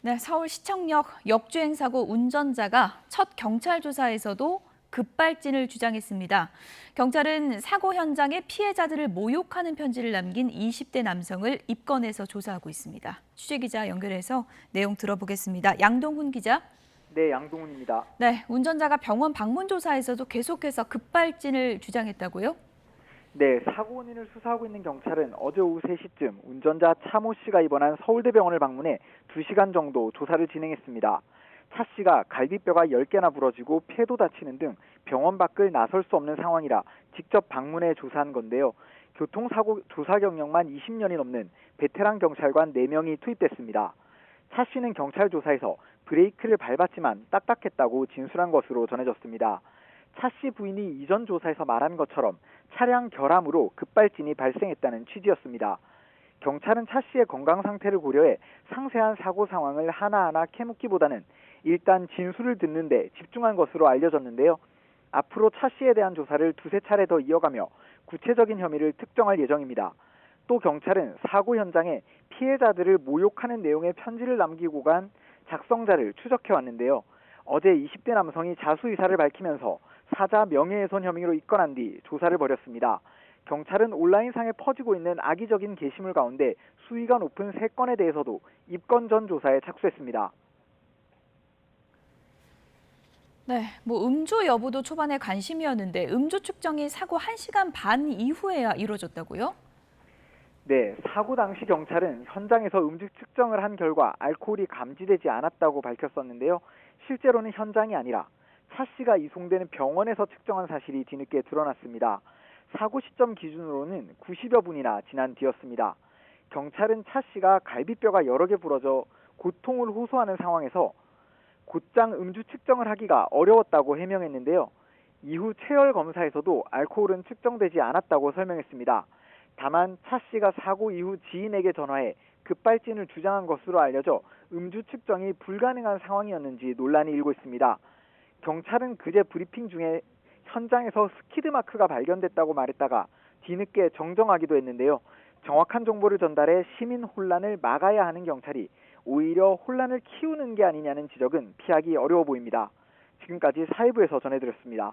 네, 서울 시청역 역주행 사고 운전자가 첫 경찰 조사에서도 급발진을 주장했습니다. 경찰은 사고 현장에 피해자들을 모욕하는 편지를 남긴 20대 남성을 입건해서 조사하고 있습니다. 취재기자 연결해서 내용 들어보겠습니다. 양동훈 기자. 네, 양동훈입니다. 네, 운전자가 병원 방문 조사에서도 계속해서 급발진을 주장했다고요? 네, 사고 원인을 수사하고 있는 경찰은 어제 오후 3시쯤 운전자 차모 씨가 입원한 서울대병원을 방문해 2시간 정도 조사를 진행했습니다. 차 씨가 갈비뼈가 10개나 부러지고 폐도 다치는 등 병원 밖을 나설 수 없는 상황이라 직접 방문해 조사한 건데요. 교통사고 조사 경력만 20년이 넘는 베테랑 경찰관 4명이 투입됐습니다. 차 씨는 경찰 조사에서 브레이크를 밟았지만 딱딱했다고 진술한 것으로 전해졌습니다. 차 씨 부인이 이전 조사에서 말한 것처럼 차량 결함으로 급발진이 발생했다는 취지였습니다. 경찰은 차 씨의 건강 상태를 고려해 상세한 사고 상황을 하나하나 캐묻기보다는 일단 진술을 듣는 데 집중한 것으로 알려졌는데요. 앞으로 차 씨에 대한 조사를 두세 차례 더 이어가며 구체적인 혐의를 특정할 예정입니다. 또 경찰은 사고 현장에 피해자들을 모욕하는 내용의 편지를 남기고 간 작성자를 추적해 왔는데요. 어제 20대 남성이 자수 의사를 밝히면서 사자 명예훼손 혐의로 입건한 뒤 조사를 벌였습니다. 경찰은 온라인상에 퍼지고 있는 악의적인 게시물 가운데 수위가 높은 3건에 대해서도 입건 전 조사에 착수했습니다. 네, 음주 여부도 초반에 관심이었는데 음주 측정이 사고 1시간 반 이후에야 이루어졌다고요? 네, 사고 당시 경찰은 현장에서 음주 측정을 한 결과 알코올이 감지되지 않았다고 밝혔었는데요. 실제로는 현장이 아니라 차 씨가 이송되는 병원에서 측정한 사실이 뒤늦게 드러났습니다. 사고 시점 기준으로는 90여 분이나 지난 뒤였습니다. 경찰은 차 씨가 갈비뼈가 여러 개 부러져 고통을 호소하는 상황에서 곧장 음주 측정을 하기가 어려웠다고 해명했는데요. 이후 체열 검사에서도 알코올은 측정되지 않았다고 설명했습니다. 다만 차 씨가 사고 이후 지인에게 전화해 급발진을 주장한 것으로 알려져 음주 측정이 불가능한 상황이었는지 논란이 일고 있습니다. 경찰은 그제 브리핑 중에 현장에서 스키드 마크가 발견됐다고 말했다가 뒤늦게 정정하기도 했는데요. 정확한 정보를 전달해 시민 혼란을 막아야 하는 경찰이 오히려 혼란을 키우는 게 아니냐는 지적은 피하기 어려워 보입니다. 지금까지 사회부에서 전해드렸습니다.